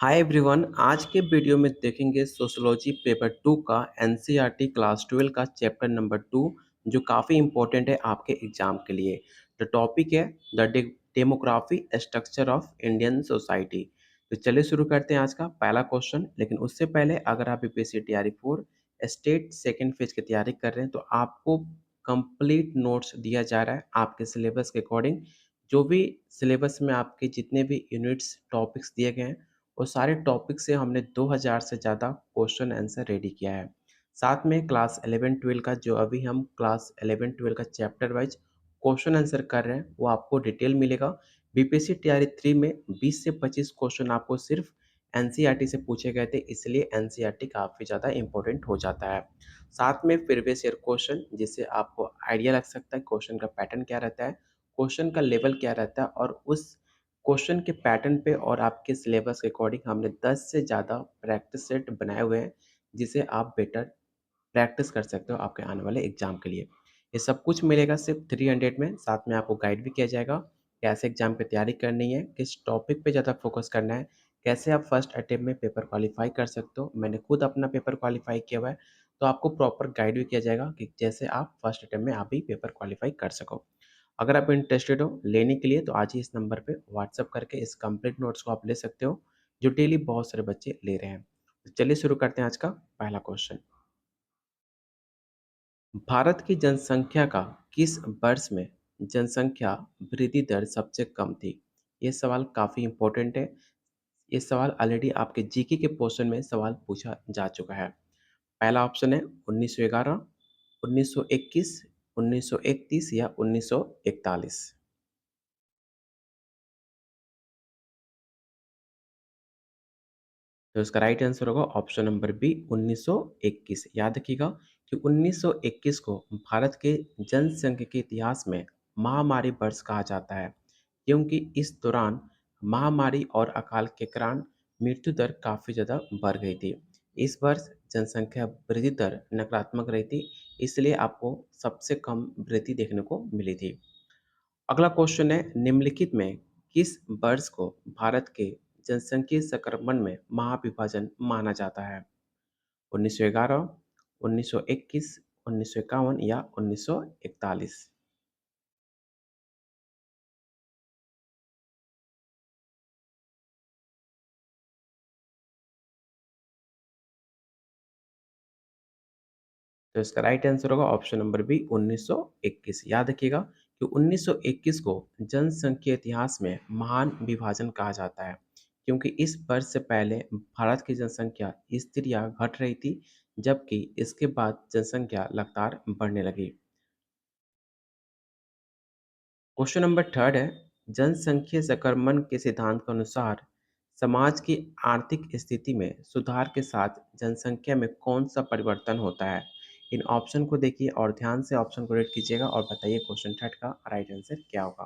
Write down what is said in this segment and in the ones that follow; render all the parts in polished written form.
Hi everyone. आज के video में देखेंगे सोशियोलॉजी पेपर 2 का एनसीईआरटी क्लास 12 का चैप्टर नंबर 2 जो काफ़ी इम्पोर्टेंट है आपके एग्जाम के लिए। द टॉपिक है the demography structure of Indian society. तो चलिए शुरू करते हैं आज का पहला क्वेश्चन। लेकिन उससे पहले अगर आप UPSC TRE 4 state second phase की तैयारी कर रहे हैं तो आपको कंप्लीट नोट्स दिया जा रहा है आपके सिलेबस के अकॉर्डिंग। जो भी सिलेबस में आपके जितने भी यूनिट्स टॉपिक्स दिए गए हैं वो सारे टॉपिक से हमने 2000 से ज़्यादा क्वेश्चन आंसर रेडी किया है। साथ में क्लास 11-12 का जो अभी हम क्लास 11-12 का चैप्टर वाइज क्वेश्चन आंसर कर रहे हैं वो आपको डिटेल मिलेगा। बीपीएससी टीआरई 3 में 20 से 25 क्वेश्चन आपको सिर्फ एनसीईआरटी से पूछे गए थे, इसलिए एनसीईआरटी काफ़ी ज़्यादा इंपॉर्टेंट हो जाता है। साथ में प्रीवियस ईयर क्वेश्चन जिससे आपको आइडिया लग सकता है क्वेश्चन का पैटर्न क्या रहता है, क्वेश्चन का लेवल क्या रहता है, और उस क्वेश्चन के पैटर्न पे और आपके सिलेबस के अकॉर्डिंग हमने 10 से ज़्यादा प्रैक्टिस सेट बनाए हुए हैं जिसे आप बेटर प्रैक्टिस कर सकते हो आपके आने वाले एग्जाम के लिए। ये सब कुछ मिलेगा सिर्फ 300 में। साथ में आपको गाइड भी किया जाएगा कैसे एग्जाम की तैयारी करनी है, किस टॉपिक पे ज़्यादा फोकस करना है, कैसे आप फर्स्ट अटेम्प्ट में पेपर क्वालिफाई कर सकते हो। मैंने खुद अपना पेपर क्वालिफाई किया हुआ है, तो आपको प्रॉपर गाइड भी किया जाएगा कि जैसे आप फर्स्ट अटेम्प्ट में आप भी पेपर क्वालिफाई कर सको। अगर आप इंटरेस्टेड हो लेने के लिए तो आज ही इस नंबर पे व्हाट्सअप करके इस कंप्लीट नोट्स को आप ले सकते हो जो डेली बहुत सारे बच्चे ले रहे हैं। तो चलिए शुरू करते हैं आज का पहला क्वेश्चन। भारत की जनसंख्या का किस वर्ष में जनसंख्या वृद्धि दर सबसे कम थी? ये सवाल काफ़ी इंपॉर्टेंट है। ये सवाल ऑलरेडी आपके जीके के पोर्शन में सवाल पूछा जा चुका है। पहला ऑप्शन है 1911, 1921, 1931 या 1941। तो इसका राइट आंसर होगा ऑप्शन नंबर बी 1921। याद रखिएगा कि 1921 को भारत के जनसंख्या के इतिहास में महामारी वर्ष कहा जाता है, क्योंकि इस दौरान महामारी और अकाल के कारण मृत्यु दर काफ़ी ज़्यादा बढ़ गई थी। इस वर्ष जनसंख्या वृद्धि दर नकारात्मक रही थी, इसलिए आपको सबसे कम वृद्धि देखने को मिली थी। अगला क्वेश्चन है निम्नलिखित में किस वर्ष को भारत के जनसंख्यिकीय संक्रमण में महाविभाजन माना जाता है? 1911, 1921, 1951 या 1941। तो इसका राइट आंसर होगा ऑप्शन नंबर बी 1921। याद रखिएगा कि 1921 को जनसंख्यिकीय इतिहास में महान विभाजन कहा जाता है, क्योंकि इस वर्ष से पहले भारत की जनसंख्या स्थिर घट रही थी, जबकि इसके बाद जनसंख्या लगातार बढ़ने लगी। क्वेश्चन नंबर थर्ड है जनसंख्या संक्रमण के सिद्धांत के अनुसार समाज की आर्थिक स्थिति में सुधार के साथ जनसंख्या में कौन सा परिवर्तन होता है? इन ऑप्शन को देखिए और ध्यान से ऑप्शन को रीड कीजिएगा और बताइए क्वेश्चन थर्ड का राइट आंसर क्या होगा।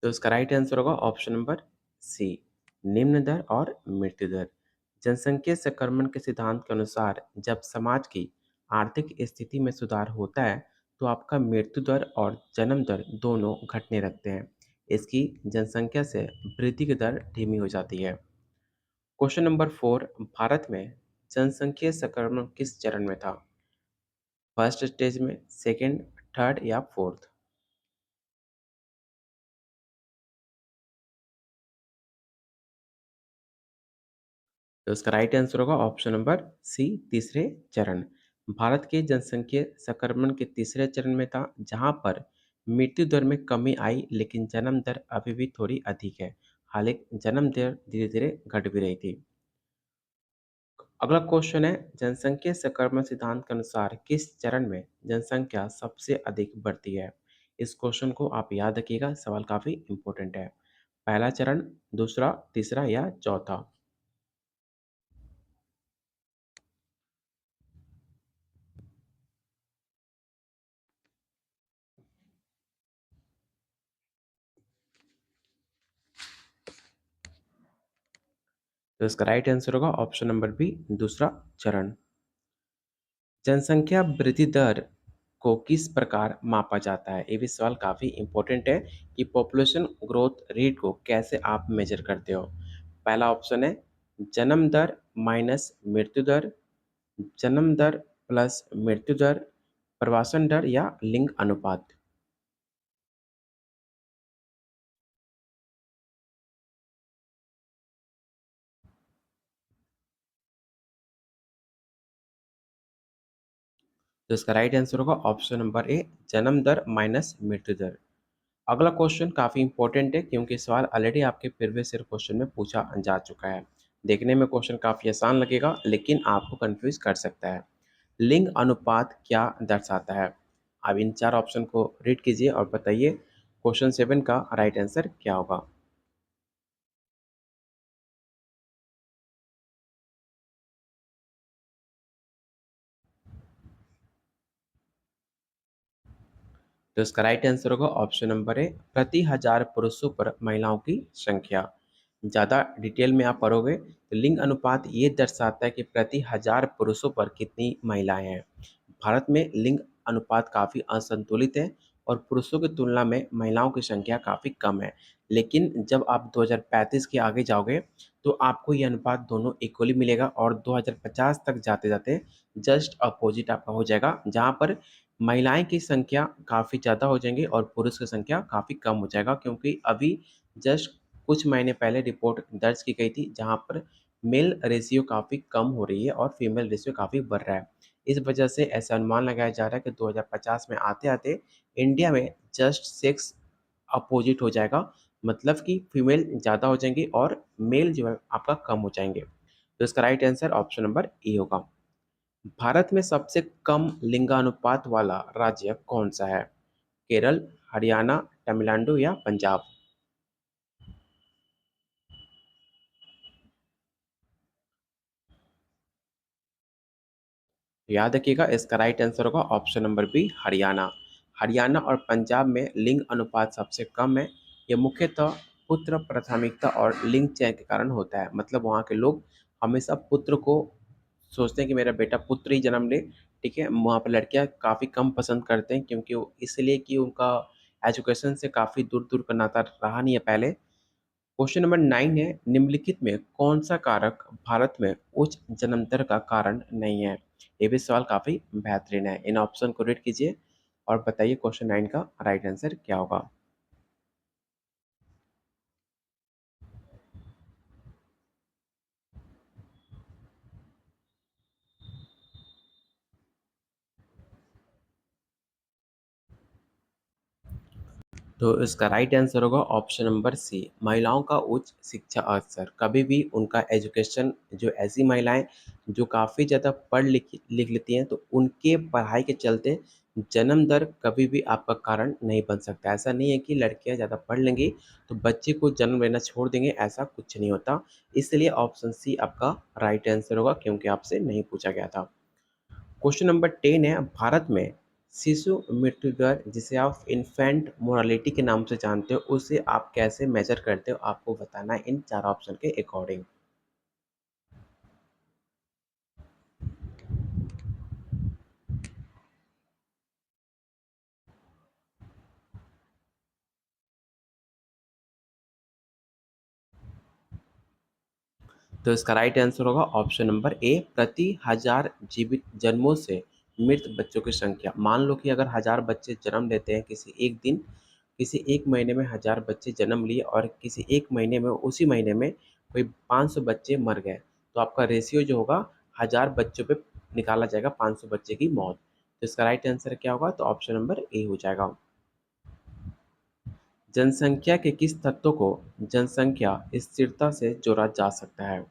तो इसका राइट आंसर होगा ऑप्शन नंबर सी निम्न दर और मृत्यु दर। जनसंख्या संक्रमण के सिद्धांत के अनुसार जब समाज की आर्थिक स्थिति में सुधार होता है तो आपका मृत्यु दर और जन्म दर दोनों घटने लगते हैं। इसकी जनसंख्या से वृद्धि की दर धीमी हो जाती है। क्वेश्चन नंबर फोर, भारत में जनसंख्या संक्रमण किस चरण में था? फर्स्ट स्टेज में, सेकेंड, थर्ड या फोर्थ? तो इसका राइट आंसर होगा ऑप्शन नंबर सी तीसरे चरण। भारत के जनसंख्या संक्रमण के तीसरे चरण में था, जहां पर मृत्यु दर में कमी आई लेकिन जन्म दर अभी भी थोड़ी अधिक है। हालांकि जन्म दर धीरे धीरे घट भी रही थी। अगला क्वेश्चन है जनसंख्या संक्रमण सिद्धांत के अनुसार किस चरण में जनसंख्या सबसे अधिक बढ़ती है? इस क्वेश्चन को आप याद रखिएगा, सवाल काफी इंपॉर्टेंट है। पहला चरण, दूसरा, तीसरा या चौथा? तो इसका राइट आंसर होगा ऑप्शन नंबर बी दूसरा चरण। जनसंख्या वृद्धि दर को किस प्रकार मापा जाता है? ये भी सवाल काफ़ी इम्पोर्टेंट है कि पॉपुलेशन ग्रोथ रेट को कैसे आप मेजर करते हो? पहला ऑप्शन है जन्म दर माइनस मृत्यु दर, जन्म दर प्लस मृत्यु दर, प्रवासन दर या लिंग अनुपात। तो इसका राइट आंसर होगा ऑप्शन नंबर ए, जन्म दर माइनस मृत्यु दर। अगला क्वेश्चन काफ़ी इंपॉर्टेंट है क्योंकि सवाल ऑलरेडी आपके प्रीवियस ईयर क्वेश्चन में पूछा जा चुका है। देखने में क्वेश्चन काफ़ी आसान लगेगा लेकिन आपको कंफ्यूज कर सकता है। लिंग अनुपात क्या दर्शाता है? अब इन चार ऑप्शन को रीड कीजिए और बताइए क्वेश्चन 7 का राइट आंसर क्या होगा। तो इसका राइट आंसर होगा ऑप्शन नंबर ए, प्रति हजार पुरुषों पर महिलाओं की संख्या। ज़्यादा डिटेल में आप पढ़ोगे तो लिंग अनुपात ये दर्शाता है कि प्रति हजार पुरुषों पर कितनी महिलाएं हैं। भारत में लिंग अनुपात काफ़ी असंतुलित है और पुरुषों की तुलना में महिलाओं की संख्या काफ़ी कम है। लेकिन जब आप 2035 के आगे जाओगे तो आपको ये अनुपात दोनों इक्वली मिलेगा और 2050 तक जाते जाते जस्ट अपोजिट आपका हो जाएगा, जहाँ पर महिलाएं की संख्या काफ़ी ज़्यादा हो जाएंगी और पुरुष की संख्या काफ़ी कम हो जाएगा, क्योंकि अभी जस्ट कुछ महीने पहले रिपोर्ट दर्ज की गई थी जहाँ पर मेल रेशियो काफ़ी कम हो रही है और फीमेल रेशियो काफ़ी बढ़ रहा है। इस वजह से ऐसा अनुमान लगाया जा रहा है कि 2050 में आते-आते इंडिया में जस्ट सेक्स अपोजिट हो जाएगा, मतलब कि फीमेल ज़्यादा हो जाएंगी और मेल जो है आपका कम हो जाएंगे। तो इसका right answer option number A होगा। भारत में सबसे कम लिंगानुपात वाला राज्य कौन सा है? केरल, हरियाणा, तमिलनाडु या पंजाब? याद रखिएगा इसका राइट आंसर होगा option number b, Haryana. Haryana और पंजाब में लिंग अनुपात सबसे कम है। ये मुख्यतः पुत्र प्राथमिकता और लिंग चयन के कारण होता है, मतलब वहाँ के लोग हमेशा पुत्र को सोचते हैं कि मेरा बेटा पुत्र ही जन्म ले। ठीक है, वहाँ पर लड़कियाँ काफ़ी कम पसंद करते हैं क्योंकि वो इसलिए कि उनका एजुकेशन से काफ़ी दूर दूर का नाता रहा नहीं है पहले। क्वेश्चन नंबर 9 है, निम्नलिखित में कौन सा कारक भारत में उच्च जन्म दर का कारण नहीं है? ये भी सवाल काफ़ी बेहतरीन है। इन ऑप्शन को रीड कीजिए और बताइए क्वेश्चन 9 का राइट आंसर क्या होगा। तो इसका राइट आंसर होगा ऑप्शन नंबर सी, महिलाओं का उच्च शिक्षा अवसर। कभी भी उनका एजुकेशन, जो ऐसी महिलाएं जो काफ़ी ज़्यादा पढ़ लिख लेती हैं तो उनके पढ़ाई के चलते जन्म दर कभी भी आपका कारण नहीं बन सकता। ऐसा नहीं है कि लड़कियां ज़्यादा पढ़ लेंगी तो बच्चे को जन्म लेना छोड़ देंगे, ऐसा कुछ नहीं होता। इसलिए ऑप्शन सी आपका राइट आंसर होगा क्योंकि आपसे नहीं पूछा गया था। क्वेश्चन नंबर 10 है, भारत में शिशु मृत्यु दर, जिसे आप इन्फेंट मोरालिटी के नाम से जानते हो, उसे आप कैसे मेजर करते हो? आपको बताना है इन चार ऑप्शन के अकॉर्डिंग। तो इसका राइट आंसर होगा ऑप्शन नंबर ए, प्रति हजार जीवित जन्मों से मृत बच्चों की संख्या। मान लो कि अगर 1000 बच्चे जन्म लेते हैं किसी एक दिन, किसी एक महीने में 1000 बच्चे जन्म लिए और किसी एक महीने में, उसी महीने में कोई 500 बच्चे मर गए, तो आपका रेशियो जो होगा 1000 बच्चों पे निकाला जाएगा 500 बच्चे की मौत। तो इसका राइट आंसर क्या होगा? तो ऑप्शन नंबर ए हो जाएगा। जनसंख्या के किस तत्व को जनसंख्या स्थिरता से जोड़ा जा सकता है?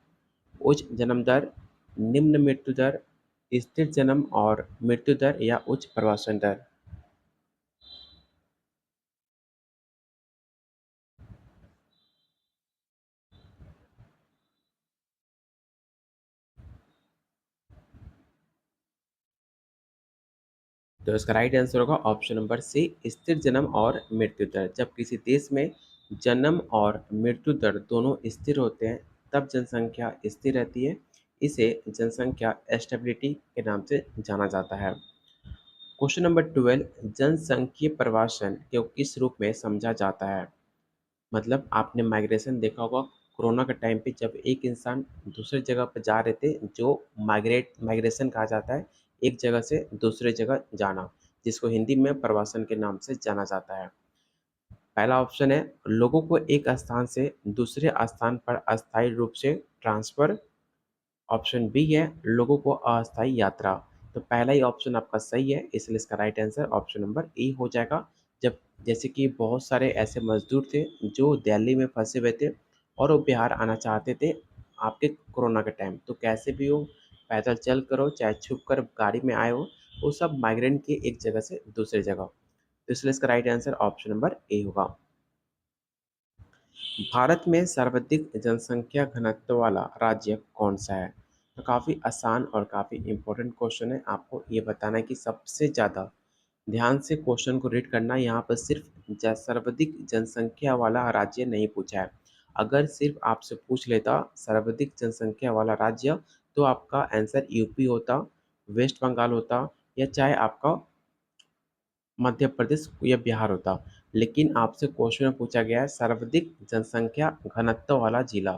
उच्च जन्म दर, निम्न मृत्यु दर, स्थिर जन्म और मृत्यु दर या उच्च प्रवासन दर? तो इसका राइट आंसर होगा ऑप्शन नंबर सी, स्थिर जन्म और मृत्यु दर। जब किसी देश में जन्म और मृत्यु दर दोनों स्थिर होते हैं तब जनसंख्या स्थिर रहती है। इसे जनसंख्या स्टेबिलिटी के नाम से जाना जाता है। क्वेश्चन नंबर 12, जनसांख्यिकीय प्रवासन को किस रूप में समझा जाता है? मतलब आपने माइग्रेशन देखा होगा, कोरोना के टाइम पे जब एक इंसान दूसरी जगह पर जा रहे थे, जो माइग्रेशन कहा जाता है, एक जगह से दूसरे जगह जाना, जिसको हिंदी में प्रवासन के नाम से जाना जाता है। पहला ऑप्शन है लोगों को एक स्थान से दूसरे स्थान पर अस्थायी रूप से ट्रांसफर। ऑप्शन बी है लोगों को अस्थायी यात्रा। तो पहला ही ऑप्शन आपका सही है, इसलिए इसका राइट आंसर ऑप्शन नंबर ए हो जाएगा। जब जैसे कि बहुत सारे ऐसे मजदूर थे जो दिल्ली में फंसे हुए थे और वो बिहार आना चाहते थे आपके कोरोना के टाइम, तो कैसे भी हो, पैदल चल कर हो चाहे छुप कर गाड़ी में आए हो, वो सब माइग्रेंट के एक जगह से दूसरी जगह। तो इसलिए इसका right answer option number A होगा। भारत में सर्वाधिक जनसंख्या घनत्व वाला राज्य कौन सा है? तो काफ़ी आसान और काफ़ी इम्पोर्टेंट क्वेश्चन है। आपको ये बताना है कि सबसे ज़्यादा ध्यान से क्वेश्चन को रीड करना। यहाँ पर सिर्फ सर्वाधिक जनसंख्या वाला राज्य नहीं पूछा है। अगर सिर्फ आपसे पूछ लेता सर्वाधिक जनसंख्या वाला राज्य, तो आपका आंसर यूपी होता, वेस्ट बंगाल होता, या चाहे आपका मध्य प्रदेश या बिहार होता। लेकिन आपसे क्वेश्चन में पूछा गया है सर्वाधिक जनसंख्या घनत्व वाला जिला,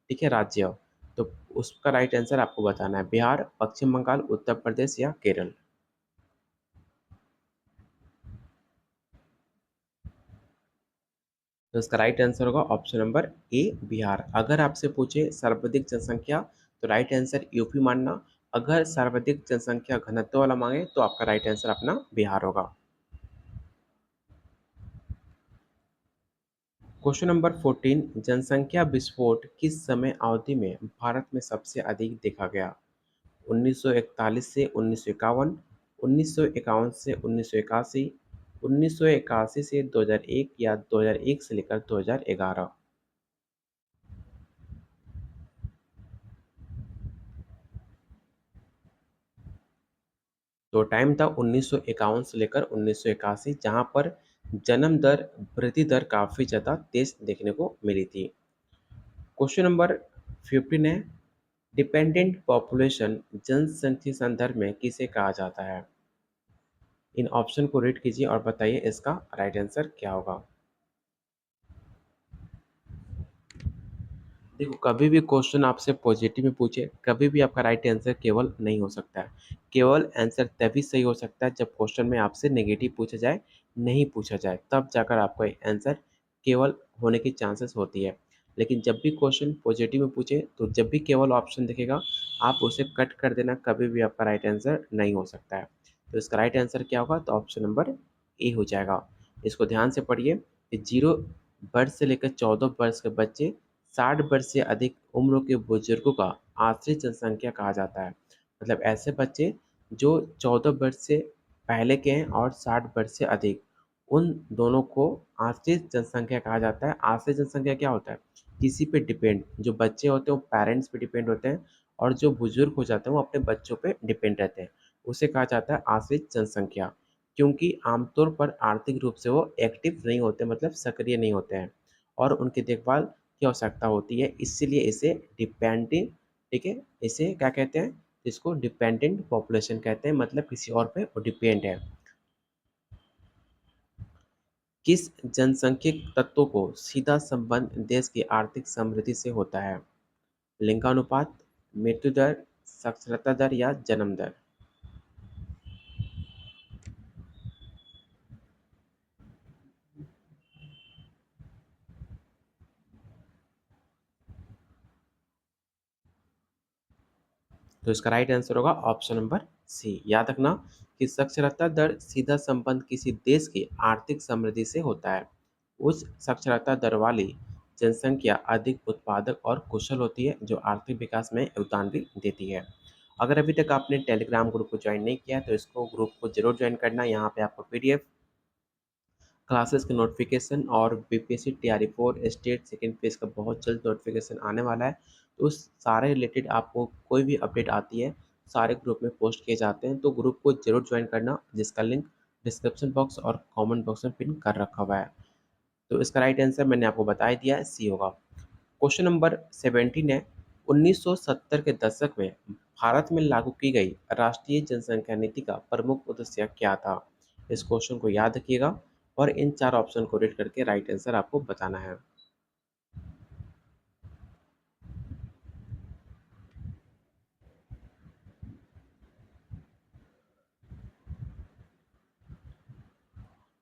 ठीक है, राज्य। तो उसका राइट आंसर आपको बताना है बिहार, पश्चिम बंगाल, उत्तर प्रदेश या केरल। तो इसका राइट आंसर होगा ऑप्शन नंबर ए बिहार। अगर आपसे पूछे सर्वाधिक जनसंख्या, तो राइट आंसर यूपी मानना। अगर सर्वाधिक जनसंख्या घनत्व वाला मांगे तो आपका राइट आंसर अपना बिहार होगा। क्वेश्चन नंबर 14, जनसंख्या विस्फोट किस समय अवधि में भारत में सबसे अधिक देखा गया? 1941 से 1951, 1951 से 1981, 1981 से 2001 या 2001 से लेकर 2011। तो टाइम था 1951 से लेकर 1981, जहां पर जन्म दर वृद्धि दर काफ़ी ज़्यादा तेज देखने को मिली थी। क्वेश्चन नंबर 15 है डिपेंडेंट पॉपुलेशन जनसंख्या संदर्भ में किसे कहा जाता है? इन ऑप्शन को रीड कीजिए और बताइए इसका राइट आंसर क्या होगा। देखो, कभी भी क्वेश्चन आपसे पॉजिटिव में पूछे, कभी भी आपका राइट आंसर केवल नहीं हो सकता है। केवल आंसर तभी सही हो सकता है जब क्वेश्चन में आपसे नेगेटिव पूछा जाए, नहीं पूछा जाए, तब जाकर आपका आंसर केवल होने की चांसेस होती है। लेकिन जब भी क्वेश्चन पॉजिटिव में पूछे, तो जब भी केवल ऑप्शन दिखेगा, आप उसे कट कर देना, कभी भी आपका राइट आंसर नहीं हो सकता है। तो इसका राइट आंसर क्या होगा? तो ऑप्शन नंबर ए हो जाएगा। इसको ध्यान से पढ़िए कि 0 वर्ष से लेकर 14 वर्ष के बच्चे, 60 वर्ष से अधिक उम्र के बुजुर्गों का आश्रित जनसंख्या कहा जाता है। मतलब ऐसे बच्चे जो 14 वर्ष से पहले के हैं और 60 वर्ष से अधिक, उन दोनों को आश्रित जनसंख्या कहा जाता है। आश्रित जनसंख्या क्या होता है? किसी पे डिपेंड, जो बच्चे होते हैं वो पेरेंट्स पे डिपेंड होते हैं, और जो बुजुर्ग हो जाते हैं वो अपने बच्चों पे डिपेंड रहते हैं। उसे कहा जाता है आश्रित जनसंख्या, क्योंकि आमतौर पर आर्थिक रूप से वो एक्टिव नहीं होते, मतलब सक्रिय नहीं होते हैं, और उनकी देखभाल की आवश्यकता होती है, इसीलिए इसे डिपेंडेंट, ठीक है, इसे क्या कहते हैं? इसको डिपेंडेंट पॉपुलेशन कहते हैं, मतलब किसी और पे वो डिपेंड है। किस जनसांख्यिक तत्व को सीधा संबंध देश की आर्थिक समृद्धि से होता है? लिंगानुपात, मृत्यु दर, साक्षरता दर या जन्म दर? तो इसका राइट आंसर होगा ऑप्शन नंबर सी। याद रखना कि साक्षरता दर सीधा संबंध किसी देश की आर्थिक समृद्धि से होता है। उच्च साक्षरता दर वाली जनसंख्या अधिक उत्पादक और कुशल होती है, जो आर्थिक विकास में योगदान भी देती है। अगर अभी तक आपने टेलीग्राम ग्रुप को ज्वाइन नहीं किया है, तो इसको ग्रुप को जरूर ज्वाइन करना। यहाँ पे आपको पीडीएफ, क्लासेस के नोटिफिकेशन और BPSC TRE 4 state second phase का बहुत जल्द नोटिफिकेशन आने वाला है। तो उस सारे रिलेटेड आपको कोई भी अपडेट आती है, सारे ग्रुप में पोस्ट किए जाते हैं, तो ग्रुप को जरूर ज्वाइन करना, जिसका लिंक डिस्क्रिप्शन बॉक्स और कमेंट बॉक्स में पिन कर रखा हुआ है। तो इसका राइट आंसर मैंने आपको बता ही दिया है, सी होगा। क्वेश्चन नंबर 17 है 1970 के दशक में भारत में लागू की गई राष्ट्रीय जनसंख्या नीति का प्रमुख उद्देश्य क्या था? इस क्वेश्चन को याद रखिएगा और इन 4 ऑप्शन को रीड करके राइट आंसर आपको बताना है।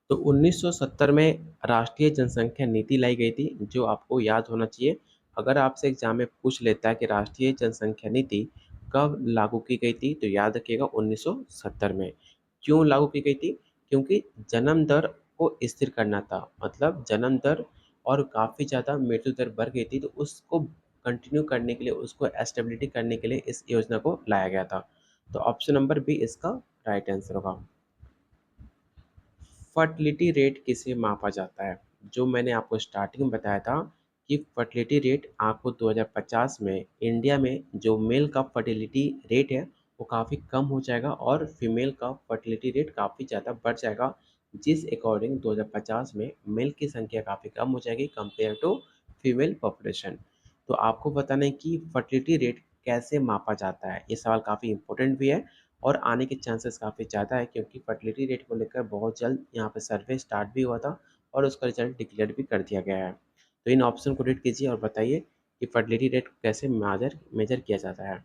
तो 1970 में राष्ट्रीय जनसंख्या नीति लाई गई थी, जो आपको याद होना चाहिए। अगर आपसे एग्जाम में पूछ लेता है कि राष्ट्रीय जनसंख्या नीति कब लागू की गई थी, तो याद रखिएगा 1970 में। क्यों लागू की गई थी? क्योंकि जन्म दर को स्थिर करना था। मतलब जन्म दर और काफ़ी ज़्यादा मृत्यु दर बढ़ गई थी, तो उसको कंटिन्यू करने के लिए, उसको स्टेबिलिटी करने के लिए इस योजना को लाया गया था। तो ऑप्शन नंबर बी इसका राइट आंसर होगा। फर्टिलिटी रेट किसे मापा जाता है? जो मैंने आपको स्टार्टिंग में बताया था कि फर्टिलिटी रेट आपको 2050 में इंडिया में जो मेल का फर्टिलिटी रेट है वो काफ़ी कम हो जाएगा और फीमेल का फर्टिलिटी रेट काफ़ी ज़्यादा बढ़ जाएगा, जिस अकॉर्डिंग 2050 में मेल की संख्या काफ़ी कम हो जाएगी कंपेयर टू फीमेल पॉपुलेशन। तो आपको बताना है कि फर्टिलिटी रेट कैसे मापा जाता है। ये सवाल काफ़ी इंपॉर्टेंट भी है और आने के चांसेस काफ़ी ज़्यादा है, क्योंकि फर्टिलिटी रेट को लेकर बहुत जल्द यहाँ पे सर्वे स्टार्ट भी हुआ था और उसका रिजल्ट डिक्लेयर भी कर दिया गया है। तो इन ऑप्शन को रीड कीजिए और बताइए कि फर्टिलिटी रेट कैसे मेजर मेजर किया जाता है।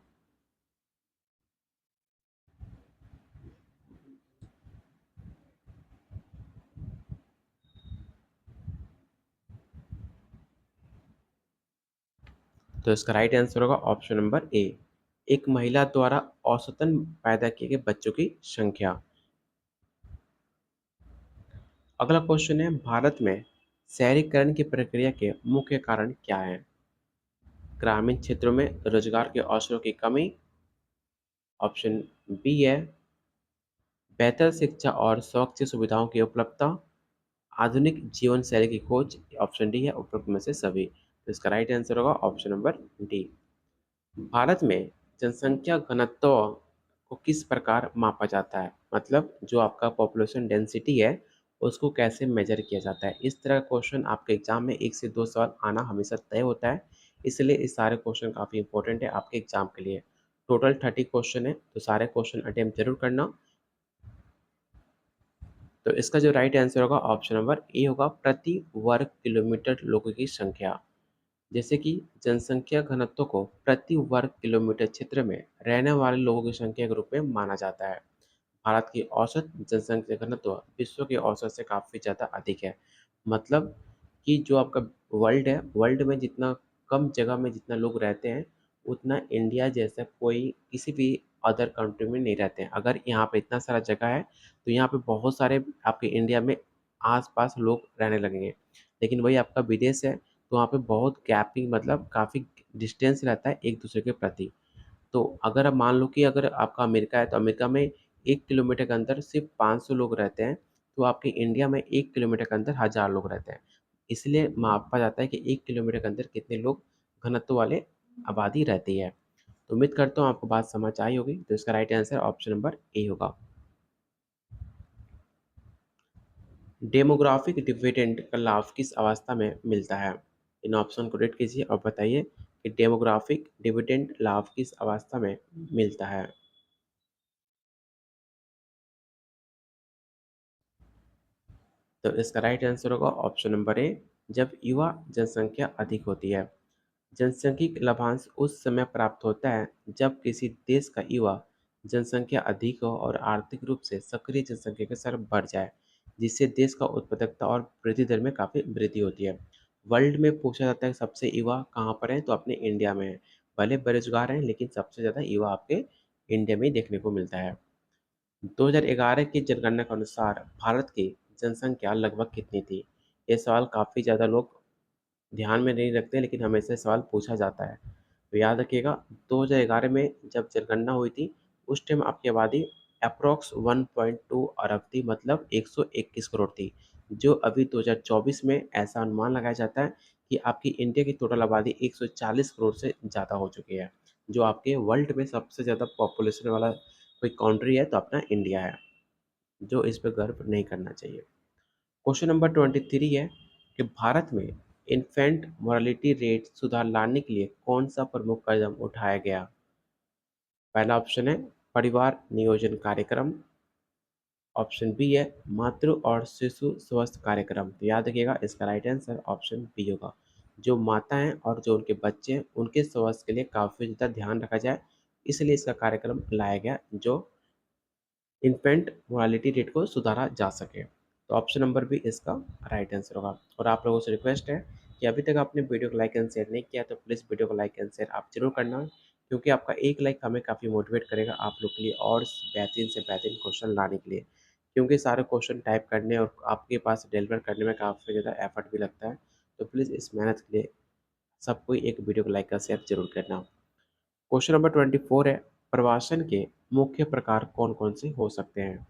तो इसका राइट आंसर होगा ऑप्शन नंबर ए, एक महिला द्वारा औसतन पैदा किए गए बच्चों की संख्या। अगला क्वेश्चन है, भारत में शहरीकरण की प्रक्रिया के मुख्य कारण क्या है? ग्रामीण क्षेत्रों में रोजगार के अवसरों की कमी, ऑप्शन बी है बेहतर शिक्षा और स्वास्थ्य सुविधाओं की उपलब्धता, आधुनिक जीवन शैली की खोज, ऑप्शन डी है उपरोक्त में से सभी। तो इसका राइट आंसर होगा ऑप्शन नंबर डी। भारत में जनसंख्या घनत्व को किस प्रकार मापा जाता है? मतलब जो आपका पॉपुलेशन डेंसिटी है उसको कैसे मेजर किया जाता है? इस तरह का क्वेश्चन आपके एग्जाम में 1 से 2 सवाल आना हमेशा तय होता है, इसलिए इस सारे क्वेश्चन काफ़ी इंपॉर्टेंट है आपके एग्जाम के लिए। टोटल 30 क्वेश्चन है, तो सारे क्वेश्चन अटेम्प्ट जरूर करना। तो इसका जो राइट आंसर होगा ऑप्शन नंबर ए होगा, प्रति वर्ग किलोमीटर लोगों की संख्या। जैसे कि जनसंख्या घनत्व को प्रति वर्ग किलोमीटर क्षेत्र में रहने वाले लोगों की संख्या के रूप में माना जाता है। भारत की औसत जनसंख्या घनत्व विश्व के औसत से काफ़ी ज़्यादा अधिक है। मतलब कि जो आपका वर्ल्ड है, वर्ल्ड में जितना कम जगह में जितना लोग रहते हैं, उतना इंडिया जैसा कोई किसी भी अदर कंट्री में नहीं रहते हैं। अगर यहाँ पे इतना सारा जगह है, तो यहाँ पे बहुत सारे आपके इंडिया में आस-पास लोग रहने लगेंगे। लेकिन वही आपका विदेश है, तो वहाँ पे बहुत गैपिंग, मतलब काफ़ी डिस्टेंस रहता है एक दूसरे के प्रति। तो अगर आप मान लो कि अगर आपका अमेरिका है, तो अमेरिका में 1 किलोमीटर के अंदर सिर्फ 500 लोग रहते हैं, तो आपके इंडिया में 1 किलोमीटर के अंदर 1000 लोग रहते हैं। इसलिए मापा जाता है कि 1 किलोमीटर के अंदर कितने लोग घनत्व वाले आबादी रहती है। तो उम्मीद करता हूँ आपको बात समझ आई होगी। तो इसका right answer option number A होगा। डेमोग्राफिक डिविडेंड का लाभ किस अवस्था में मिलता है? इन ऑप्शन को रीड कीजिए और बताइए कि डेमोग्राफिक डिविडेंड लाभ किस अवस्था में मिलता है? तो इसका राइट आंसर होगा ऑप्शन नंबर ए, जब युवा जनसंख्या अधिक होती है। जनसांख्यिक लाभांश उस समय प्राप्त होता है जब किसी देश का युवा जनसंख्या अधिक हो और आर्थिक रूप से सक्रिय जनसंख्या के साथ बढ़ जाए, जिससे देश का उत्पादकता और वृद्धि दर में काफ़ी वृद्धि होती है। वर्ल्ड में पूछा जाता है सबसे युवा कहाँ पर है, तो अपने इंडिया में है। भले बेरोजगार हैं, लेकिन सबसे ज़्यादा युवा आपके इंडिया में ही देखने को मिलता है। 2011 की जनगणना के अनुसार भारत की जनसंख्या लगभग कितनी थी? ये सवाल काफ़ी ज़्यादा लोग ध्यान में नहीं रखते, लेकिन हमेशा सवाल पूछा जाता है। तो याद रखिएगा, 2011 में जब जनगणना हुई थी, उस टाइम आपकी आबादी अप्रॉक्स 1.2 अरब थी, मतलब 121 करोड़ थी। जो अभी 2024 में ऐसा अनुमान लगाया जाता है कि आपकी इंडिया की टोटल आबादी 140 करोड़ से ज़्यादा हो चुकी है। जो आपके वर्ल्ड में सबसे ज़्यादा पॉपुलेशन वाला कोई कंट्री है, तो अपना इंडिया है, जो इस पे गर्व नहीं करना चाहिए। क्वेश्चन नंबर 23 है कि भारत में इन्फेंट मोरालिटी रेट सुधार लाने के लिए कौन सा प्रमुख कदम उठाया गया? पहला ऑप्शन है परिवार नियोजन कार्यक्रम। ऑप्शन बी है मातृ और शिशु स्वास्थ्य कार्यक्रम। तो याद रखिएगा इसका राइट आंसर ऑप्शन बी होगा। जो माता हैं और जो उनके बच्चे हैं उनके स्वास्थ्य के लिए काफ़ी ज़्यादा ध्यान रखा जाए, इसलिए इसका कार्यक्रम लाया गया जो इन्फेंट मोरालिटी रेट को सुधारा जा सके। तो ऑप्शन नंबर बी इसका राइट आंसर होगा। और आप लोगों से रिक्वेस्ट है कि अभी तक आपने वीडियो को लाइक एंड शेयर नहीं किया तो प्लीज़ वीडियो को लाइक एंड शेयर आप जरूर करना, क्योंकि आपका एक लाइक हमें काफ़ी मोटिवेट करेगा आप लोग के लिए और बेहतरीन से बेहतरीन क्वेश्चन लाने के लिए, क्योंकि सारे क्वेश्चन टाइप करने और आपके पास डिलीवर करने में काफ़ी ज़्यादा एफर्ट भी लगता है। तो प्लीज़ इस मेहनत के लिए सब कोई एक वीडियो को लाइक और शेयर जरूर करना। क्वेश्चन नंबर 24 है, प्रवासन के मुख्य प्रकार कौन कौन से हो सकते हैं?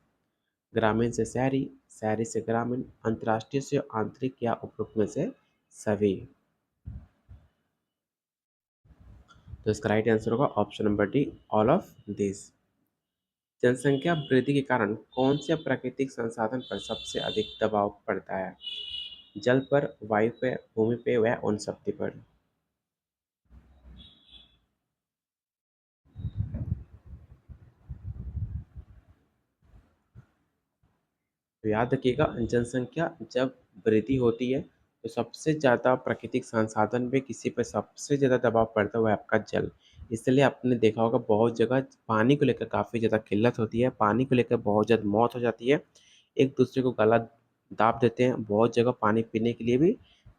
ग्रामीण से शहरी, शहरी से ग्रामीण, अंतर्राष्ट्रीय से आंतरिक या उपरोक्त में से सभी। तो इसका राइट आंसर होगा option number D, all of this. जनसंख्या वृद्धि के कारण कौन से प्राकृतिक संसाधन पर सबसे अधिक दबाव पड़ता है? जल पर, वायु पे, भूमि पे व उन शक्ति पर। तो याद रखिएगा जनसंख्या जब वृद्धि होती है तो सबसे ज़्यादा प्राकृतिक संसाधन में किसी पर सबसे ज़्यादा दबाव पड़ता है वो है आपका जल। इसलिए आपने देखा होगा बहुत जगह पानी को लेकर काफ़ी ज़्यादा किल्लत होती है, पानी को लेकर बहुत ज़्यादा मौत हो जाती है, एक दूसरे को गला दाब देते हैं, बहुत जगह पानी पीने के लिए भी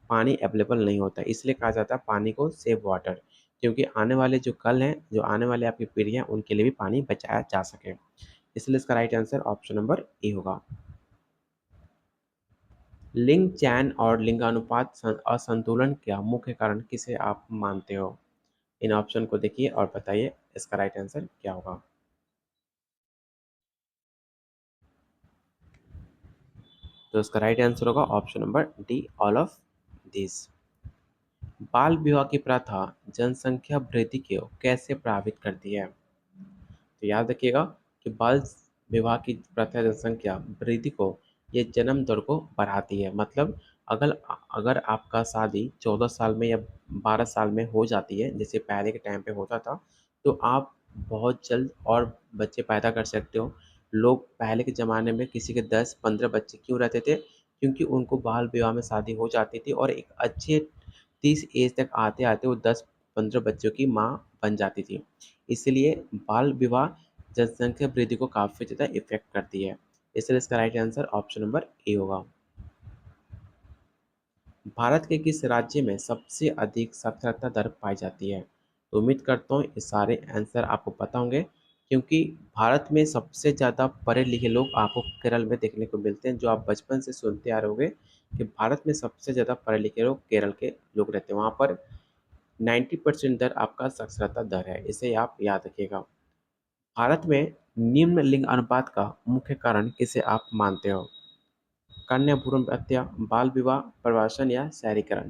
पानी अवेलेबल नहीं होता है। इसलिए कहा जाता है पानी को सेव वाटर, क्योंकि आने वाले जो कल हैं, जो आने वाले आपकी पीढ़ी हैं उनके लिए भी पानी बचाया जा सके। इसलिए इसका right answer option number A होगा। लिंग चयन और लिंगानुपात असंतुलन का मुख्य कारण किसे आप मानते हो? इन ऑप्शन को देखिए और बताइए इसका राइट आंसर क्या होगा। तो इसका राइट आंसर होगा option number D, all of this. बाल विवाह की प्रथा जनसंख्या वृद्धि को कैसे प्रभावित करती है? तो याद रखिएगा कि बाल विवाह की प्रथा जनसंख्या वृद्धि को, ये जन्म दर को बढ़ाती है। मतलब अगर अगर आपका शादी 14 साल में या 12 साल में हो जाती है जैसे पहले के टाइम पे होता था, तो आप बहुत जल्द और बच्चे पैदा कर सकते हो। लोग पहले के ज़माने में किसी के 10-15 बच्चे क्यों रहते थे? क्योंकि उनको बाल विवाह में शादी हो जाती थी और एक अच्छे 30 एज तक आते आते वो 10-15 बच्चों की माँ बन जाती थी। इसलिए बाल विवाह जनसंख्या वृद्धि को काफ़ी ज़्यादा इफ़ेक्ट करती है। इसलिए इसका right answer option number A होगा। भारत के किस राज्य में सबसे अधिक साक्षरता दर पाई जाती है? तो उम्मीद करता हूँ ये सारे आंसर आपको पता होंगे, क्योंकि भारत में सबसे ज़्यादा पढ़े लिखे लोग आपको केरल में देखने को मिलते हैं। जो आप बचपन से सुनते आ रहे होंगे कि भारत में सबसे ज़्यादा पढ़े लिखे लोग केरल के लोग रहते हैं। वहाँ पर 90% दर आपका साक्षरता दर है, इसे आप याद रखिएगा। भारत में निम्न लिंग अनुपात का मुख्य कारण किसे आप मानते हो? कन्या भ्रूण हत्या, बाल विवाह, प्रवासन या शहरीकरण।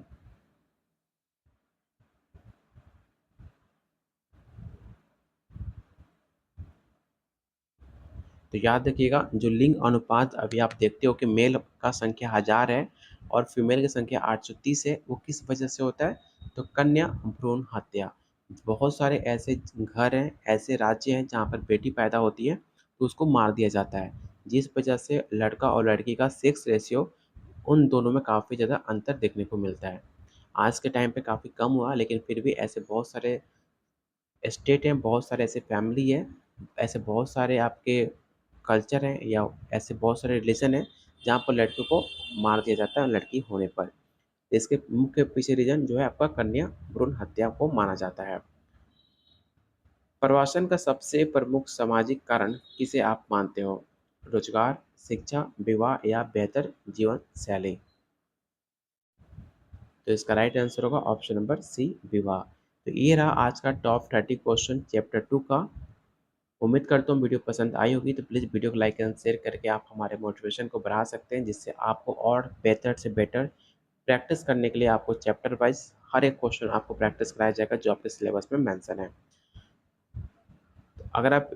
तो याद रखिएगा जो लिंग अनुपात अभी आप देखते हो कि मेल का संख्या 1000 है और फीमेल की संख्या 830 है, वो किस वजह से होता है? तो कन्या भ्रूण हत्या। बहुत सारे ऐसे घर हैं, ऐसे राज्य हैं जहाँ पर बेटी पैदा होती है तो उसको मार दिया जाता है, जिस वजह से लड़का और लड़की का सेक्स रेशियो उन दोनों में काफ़ी ज़्यादा अंतर देखने को मिलता है। आज के टाइम पे काफ़ी कम हुआ, लेकिन फिर भी ऐसे बहुत सारे स्टेट हैं, बहुत सारे ऐसे फैमिली है, ऐसे बहुत सारे आपके कल्चर हैं या ऐसे बहुत सारे रिलीजन हैं जहाँ पर लड़कियों को मार दिया जाता है लड़की होने पर। इसके मुख्य पीछे रीजन जो है आपका कन्या भ्रूण हत्या को माना जाता है। प्रवासन का सबसे प्रमुख सामाजिक कारण किसे आप मानते हो? रोजगार, शिक्षा, विवाह या बेहतर जीवन शैली। तो इसका राइट आंसर होगा ऑप्शन नंबर सी, विवाह। तो ये रहा आज का टॉप 30 क्वेश्चन चैप्टर 2 का। उम्मीद करता हूँ वीडियो पसंद आई होगी, तो प्लीज़ वीडियो को लाइक एंड शेयर करके आप हमारे मोटिवेशन को बढ़ा सकते हैं, जिससे आपको और बेहतर से बेटर प्रैक्टिस करने के लिए आपको चैप्टर वाइज हर एक क्वेश्चन आपको प्रैक्टिस कराया जाएगा जो आपके सिलेबस में मेंशन है। अगर आप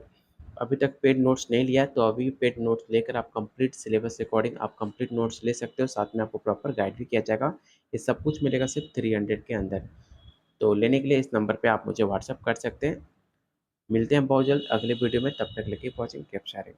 अभी तक पेड नोट्स नहीं लिया है तो अभी पेड नोट्स लेकर आप कंप्लीट सिलेबस के अकॉर्डिंग आप कंप्लीट नोट्स ले सकते हो, साथ में आपको प्रॉपर गाइड भी किया जाएगा। ये सब कुछ मिलेगा सिर्फ 300 के अंदर। तो लेने के लिए इस नंबर पे आप मुझे व्हाट्सअप कर सकते हैं। मिलते हैं बहुत जल्द अगले वीडियो में, तब तक के लिए कीप वॉचिंग, कीप शेयरिंग।